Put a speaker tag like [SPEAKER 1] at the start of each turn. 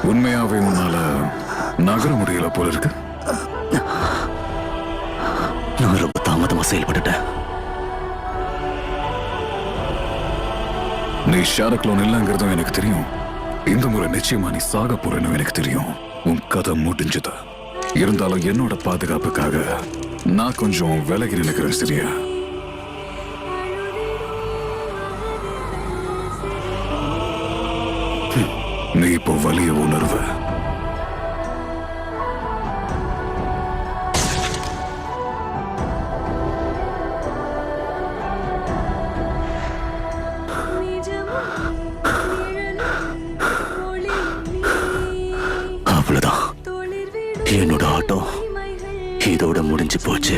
[SPEAKER 1] உண்மையாவே உன்னால நகர முடியல போல இருக்கு.
[SPEAKER 2] நான் ரொம்ப தாமதமா செயல்பட்டுட்டேன்.
[SPEAKER 1] நீ ஷாரக்லோன் இல்லைங்கிறதும் எனக்கு தெரியும். இந்த முறை நிச்சயமா நீ சாக போறேன்னு எனக்கு தெரியும். உன் கதை முடிஞ்சது. இருந்தாலும் என்னோட பாதுகாப்புக்காக நான் கொஞ்சம் விலகி நினைக்கிறேன், சரியா? நீ இப்போ வலிய உணர்வ.
[SPEAKER 2] அவ்வளவுதான், என்னோட ஆட்டம் இதோட முடிஞ்சு போச்சு.